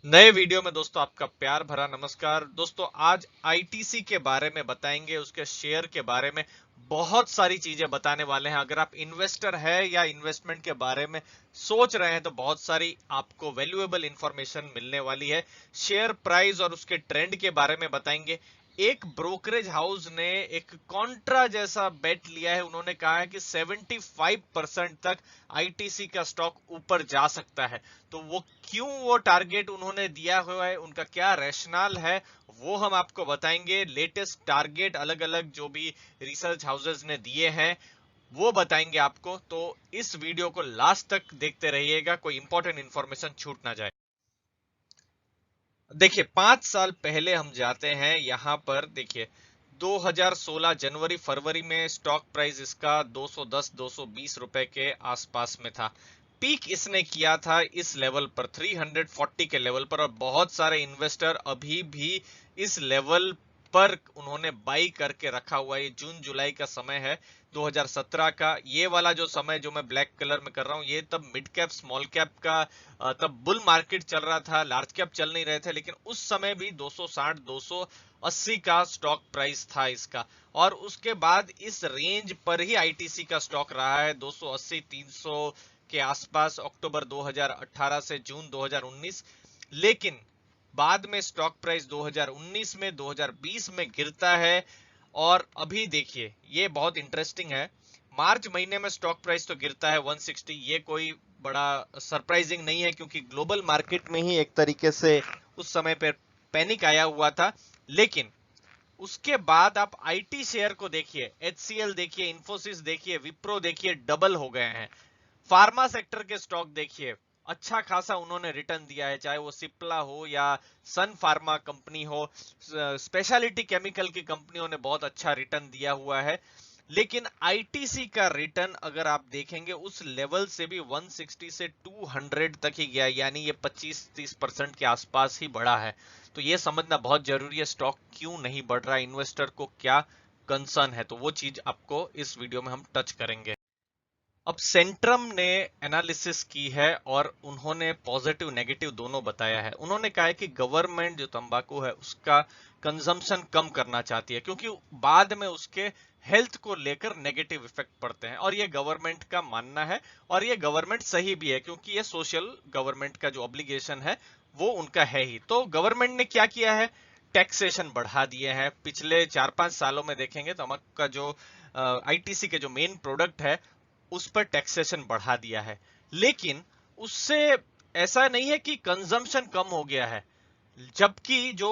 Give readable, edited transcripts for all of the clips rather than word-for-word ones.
नए वीडियो में दोस्तों आपका प्यार भरा नमस्कार। दोस्तों आज आईटीसी के बारे में बताएंगे, उसके शेयर के बारे में बहुत सारी चीजें बताने वाले हैं। अगर आप इन्वेस्टर है या इन्वेस्टमेंट के बारे में सोच रहे हैं तो बहुत सारी आपको वैल्यूएबल इंफॉर्मेशन मिलने वाली है। शेयर प्राइस और उसके ट्रेंड के बारे में बताएंगे। एक ब्रोकरेज हाउस ने एक कॉन्ट्रा जैसा बेट लिया है। उन्होंने कहा है कि 75% तक आईटीसी का स्टॉक ऊपर जा सकता है। तो वो क्यों वो टारगेट उन्होंने दिया हुआ है, उनका क्या रैशनल है, वो हम आपको बताएंगे। लेटेस्ट टारगेट अलग अलग जो भी रिसर्च हाउसेस ने दिए हैं वो बताएंगे आपको। तो इस वीडियो को लास्ट तक देखते रहिएगा, कोई इंपॉर्टेंट इंफॉर्मेशन छूट ना जाए। देखिए 5 साल पहले हम जाते हैं यहां पर। देखिए 2016 जनवरी फरवरी में स्टॉक प्राइस इसका 210 220 रुपए के आसपास में था। पीक इसने किया था इस लेवल पर 340 के लेवल पर, और बहुत सारे इन्वेस्टर अभी भी इस लेवल पर उन्होंने बाई करके रखा हुआ है। ये जून जुलाई का समय है 2017 का। ये वाला जो समय जो मैं ब्लैक कलर में कर रहा हूँ, ये तब मिड कैप स्मॉल कैप का तब बुल मार्केट चल रहा था, लार्ज कैप चल नहीं रहे थे। लेकिन उस समय भी 260 280 का स्टॉक प्राइस था इसका। और उसके बाद इस रेंज पर ही आईटीसी का स्टॉक रहा है 280 300 के आसपास, अक्टूबर 2018 से जून 2019। लेकिन बाद में स्टॉक प्राइस 2019 में 2020 में गिरता है। और अभी देखिए ये बहुत इंटरेस्टिंग है, मार्च महीने में स्टॉक प्राइस तो गिरता है 160। ये कोई बड़ा सरप्राइजिंग नहीं है, क्योंकि ग्लोबल मार्केट में ही एक तरीके से उस समय पर पैनिक आया हुआ था। लेकिन उसके बाद आप आईटी शेयर को देखिए, एचसीएल देखिए, इंफोसिस देखिए, विप्रो देखिए, डबल हो गए हैं। फार्मा सेक्टर के स्टॉक देखिए, अच्छा खासा उन्होंने रिटर्न दिया है, चाहे वो सिप्ला हो या सन फार्मा कंपनी हो। स्पेशलिटी केमिकल की कंपनियों ने बहुत अच्छा रिटर्न दिया हुआ है। लेकिन आईटीसी का रिटर्न अगर आप देखेंगे उस लेवल से भी 160 से 200 तक ही गया, यानी ये 25-30% के आसपास ही बढ़ा है। तो ये समझना बहुत जरूरी है, स्टॉक क्यों नहीं बढ़ रहा है, इन्वेस्टर को क्या कंसर्न है। तो वो चीज आपको इस वीडियो में हम टच करेंगे। अब सेंट्रम ने एनालिसिस की है और उन्होंने पॉजिटिव नेगेटिव दोनों बताया है। उन्होंने कहा है कि गवर्नमेंट जो तंबाकू है उसका कंजम्पशन कम करना चाहती है, क्योंकि बाद में उसके हेल्थ को लेकर नेगेटिव इफेक्ट पड़ते हैं। और ये गवर्नमेंट का मानना है, और ये गवर्नमेंट सही भी है, क्योंकि ये सोशल गवर्नमेंट का जो ऑब्लिगेशन है वो उनका है ही। तो गवर्नमेंट ने क्या किया है, टैक्सेशन बढ़ा दिए हैं। पिछले 4-5 सालों में देखेंगे तंबाकू का जो आईटीसी के जो मेन प्रोडक्ट है उस पर टैक्सेशन बढ़ा दिया है। लेकिन उससे ऐसा नहीं है कि कंजम्पशन कम हो गया है, जबकि जो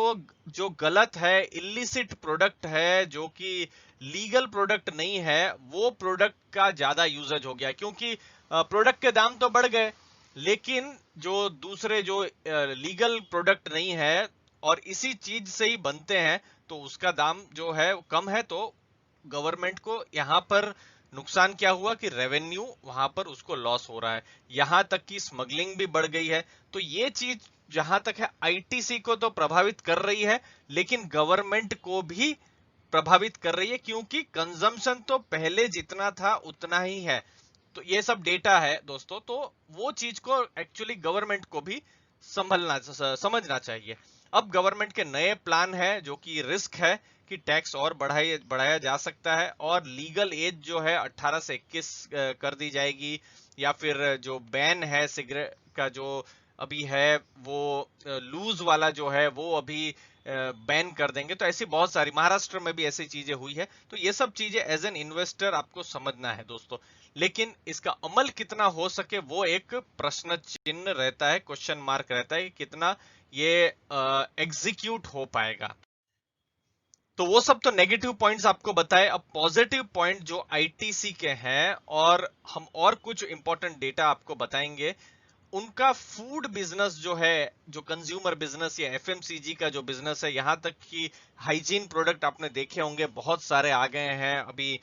जो गलत है, इलिसिट प्रोडक्ट है, जो कि लीगल प्रोडक्ट नहीं है, वो प्रोडक्ट का ज्यादा यूजेज हो गया। क्योंकि प्रोडक्ट के दाम तो बढ़ गए, लेकिन जो दूसरे जो लीगल प्रोडक्ट नहीं है और इसी चीज से ही बनते हैं, तो उसका दाम जो है कम है। तो गवर्नमेंट को यहां पर नुकसान क्या हुआ कि रेवेन्यू वहां पर उसको लॉस हो रहा है। यहां तक कि स्मगलिंग भी बढ़ गई है। तो ये चीज जहां तक है आईटीसी को तो प्रभावित कर रही है, लेकिन गवर्नमेंट को भी प्रभावित कर रही है, क्योंकि कंजम्पशन तो पहले जितना था उतना ही है। तो ये सब डेटा है दोस्तों। तो वो चीज को एक्चुअली गवर्नमेंट को भी संभलना समझना चाहिए। अब गवर्नमेंट के नए प्लान है जो कि रिस्क है कि टैक्स और बढ़ाया जा सकता है, और लीगल एज जो है 18 से 21 कर दी जाएगी। या फिर जो बैन है सिगरेट का जो अभी है, वो लूज वाला जो है वो अभी बैन कर देंगे। तो ऐसी बहुत सारी, महाराष्ट्र में भी ऐसी चीजें हुई है। तो ये सब चीजें एज एन इन्वेस्टर आपको समझना है दोस्तों। लेकिन इसका अमल कितना हो सके वो एक प्रश्न चिन्ह रहता है, क्वेश्चन मार्क रहता है कि कितना ये एग्जीक्यूट हो पाएगा। तो वो सब तो नेगेटिव पॉइंट्स आपको बताए। अब पॉजिटिव पॉइंट जो आईटीसी के हैं, और हम और कुछ इंपॉर्टेंट डेटा आपको बताएंगे। उनका फूड बिजनेस जो है, जो कंज्यूमर बिजनेस या एफएमसीजी का जो बिजनेस है, यहां तक कि हाइजीन प्रोडक्ट आपने देखे होंगे बहुत सारे आ गए हैं अभी।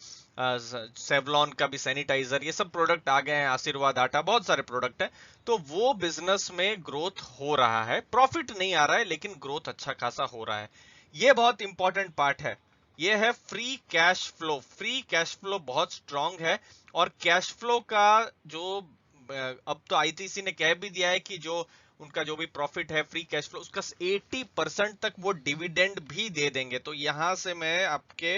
सेवलॉन का भी सैनिटाइजर, ये सब प्रोडक्ट आ गए हैं, आशीर्वाद आटा, बहुत सारे प्रोडक्ट है। तो वो बिजनेस में ग्रोथ हो रहा है, प्रॉफिट नहीं आ रहा है लेकिन ग्रोथ अच्छा खासा हो रहा है। ये बहुत इंपॉर्टेंट पार्ट है। ये है free cash flow. Free cash flow बहुत स्ट्रांग है। और कैश फ्लो का जो अब तो आईटीसी ने कह भी दिया है कि जो उनका जो भी प्रॉफिट है, फ्री कैश फ्लो, उसका 80% तक वो डिविडेंड भी दे देंगे। तो यहां से मैं आपके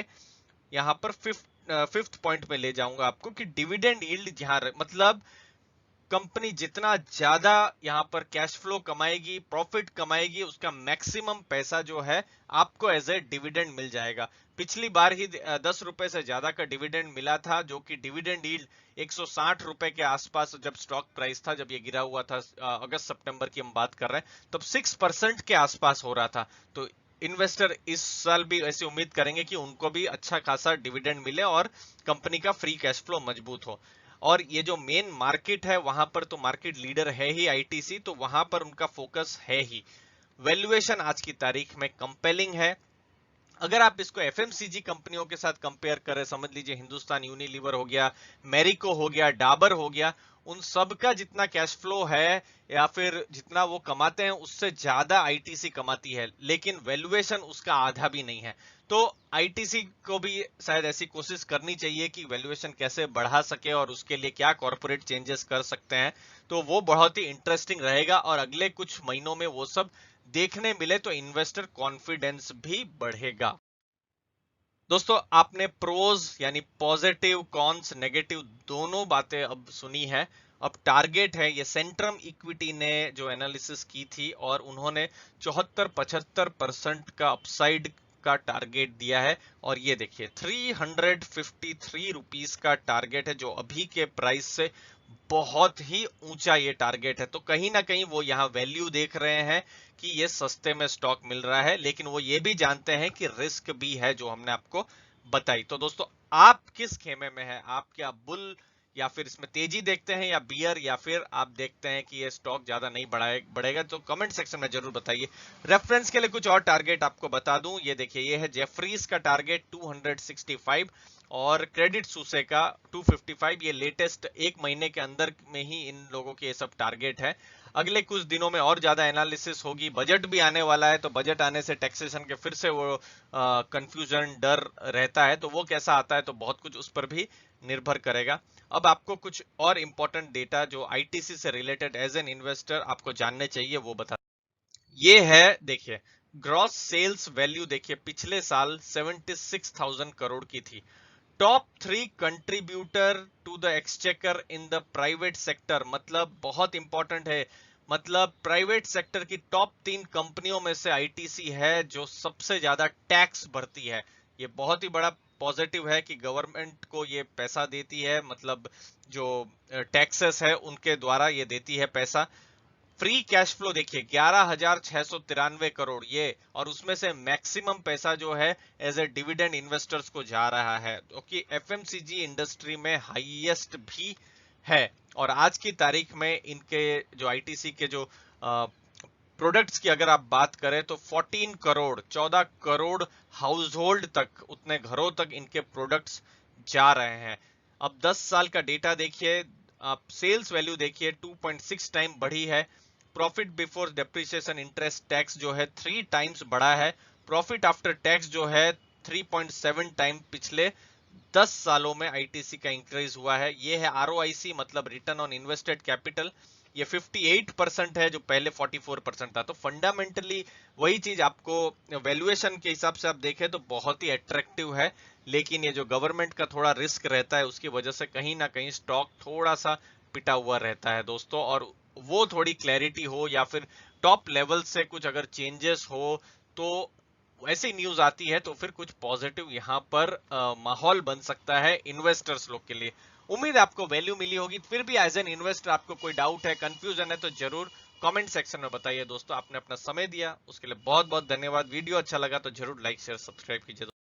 यहाँ पर फिफ्थ पॉइंट में ले जाऊंगा आपको कि डिविडेंड यील्ड जहां मतलब कंपनी जितना ज्यादा यहाँ पर कैश फ्लो कमाएगी, प्रॉफिट कमाएगी, उसका मैक्सिमम पैसा जो है आपको एज ए डिविडेंड मिल जाएगा। पिछली बार ही 10 रुपए से ज्यादा का डिविडेंड मिला था, जो कि डिविडेंड यील्ड 160 रुपए के आसपास जब स्टॉक प्राइस था, जब ये गिरा हुआ था, अगस्त सितंबर की हम बात कर रहे हैं, तब 6% के आसपास हो रहा था। तो इन्वेस्टर इस साल भी ऐसी उम्मीद करेंगे कि उनको भी अच्छा खासा डिविडेंड मिले और कंपनी का फ्री कैश फ्लो मजबूत हो। और ये जो मेन मार्केट है वहां पर तो मार्केट लीडर है ही आईटीसी, तो वहां पर उनका फोकस है ही। वैल्यूएशन आज की तारीख में कंपेलिंग है। अगर आप इसको एफएमसीजी कंपनियों के साथ कंपेयर करें, समझ लीजिए हिंदुस्तान यूनिलीवर हो गया, मैरिको हो गया, डाबर हो गया, उन सब का जितना कैश फ्लो है या फिर जितना वो कमाते हैं उससे ज्यादा आईटीसी कमाती है, लेकिन वैल्यूएशन उसका आधा भी नहीं है। तो आईटीसी को भी शायद ऐसी कोशिश करनी चाहिए कि वैल्यूएशन कैसे बढ़ा सके और उसके लिए क्या कॉर्पोरेट चेंजेस कर सकते हैं। तो वो बहुत ही इंटरेस्टिंग रहेगा और अगले कुछ महीनों में वो सब देखने मिले तो इन्वेस्टर कॉन्फिडेंस भी बढ़ेगा। दोस्तों, आपने प्रोज यानी पॉजिटिव, कॉन्स, नेगेटिव दोनों बातें अब सुनी है। अब टारगेट है, ये सेंट्रम इक्विटी ने जो एनालिसिस की थी और उन्होंने 74-75% का अपसाइड का टारगेट दिया है। और ये देखिए 353 रुपीस का टारगेट है, जो अभी के प्राइस से बहुत ही ऊंचा ये टारगेट है। तो कहीं ना कहीं वो यहाँ वैल्यू देख रहे हैं कि ये सस्ते में स्टॉक मिल रहा है, लेकिन वो ये भी जानते हैं कि रिस्क भी है, जो हमने आपको बताई। तो दोस्तों, आप किस खेमे में है? आप क्या बुल या फिर इसमें तेजी देखते हैं, या बियर, या फिर आप देखते हैं कि ये स्टॉक ज्यादा नहीं बढ़ेगा? तो कमेंट सेक्शन में जरूर बताइए। रेफरेंस के लिए कुछ और टारगेट आपको बता दूं, ये देखिए, ये है जेफरीज का टारगेट 265 और क्रेडिट सूसे का 255। ये लेटेस्ट एक महीने के अंदर में ही इन लोगों के ये सब टारगेट है। अगले कुछ दिनों में और ज्यादा एनालिसिस होगी, बजट भी आने वाला है, तो बजट आने से टैक्सेशन के फिर से वो कंफ्यूजन, डर रहता है, तो वो कैसा आता है तो बहुत कुछ उस पर भी निर्भर करेगा। अब आपको कुछ और इंपॉर्टेंट डेटा जो आईटीसी से रिलेटेड एज एन इन्वेस्टर आपको जानने चाहिए वो बता। ये है, देखिए, ग्रॉस सेल्स वैल्यू देखिए, पिछले साल 76,000 करोड़ की थी। Top 3 contributor to the exchequer in the private sector, मतलब बहुत इंपॉर्टेंट है, मतलब प्राइवेट सेक्टर की टॉप 3 कंपनियों में से आईटीसी है जो सबसे ज्यादा टैक्स भरती है। ये बहुत ही बड़ा पॉजिटिव है कि गवर्नमेंट को ये पैसा देती है, मतलब जो टैक्सेस है उनके द्वारा ये देती है पैसा। फ्री कैश फ्लो देखिए 11,693 करोड़ ये, और उसमें से मैक्सिमम पैसा जो है एज ए डिविडेंड इन्वेस्टर्स को जा रहा है, क्योंकि एफएमसीजी इंडस्ट्री में हाईएस्ट भी है। और आज की तारीख में इनके जो आईटीसी के जो प्रोडक्ट्स की अगर आप बात करें तो 14 करोड़ हाउस होल्ड तक, उतने घरों तक इनके प्रोडक्ट्स जा रहे हैं। अब 10 साल का डेटा देखिए, आप सेल्स वैल्यू देखिए 2.6 टाइम बढ़ी है। Profit before depreciation interest tax जो है 3 टाइम्स बढ़ा है। प्रॉफिट आफ्टर टैक्स जो है 3.7 टाइम पिछले 10 सालों में आईटीसी का इंक्रीज हुआ है। ये है आरओआईसी, मतलब रिटर्न ऑन इन्वेस्टेड कैपिटल, ये 58% है जो पहले 44% था। तो फंडामेंटली वही चीज आपको वैल्यूएशन के हिसाब से आप देखें तो बहुत ही अट्रैक्टिव है, लेकिन ये जो गवर्नमेंट का थोड़ा रिस्क रहता है उसकी वजह से कहीं ना कहीं स्टॉक थोड़ा सा पिटा हुआ रहता है दोस्तों। और वो थोड़ी क्लैरिटी हो या फिर टॉप लेवल से कुछ अगर चेंजेस हो तो ऐसी न्यूज आती है तो फिर कुछ पॉजिटिव यहाँ पर माहौल बन सकता है इन्वेस्टर्स लोग के लिए। उम्मीद है आपको वैल्यू मिली होगी। फिर भी एज एन इन्वेस्टर आपको कोई डाउट है, कंफ्यूजन है, तो जरूर कमेंट सेक्शन में बताइए। दोस्तों, आपने अपना समय दिया उसके लिए बहुत बहुत धन्यवाद। वीडियो अच्छा लगा तो जरूर लाइक शेयर सब्सक्राइब कीजिए।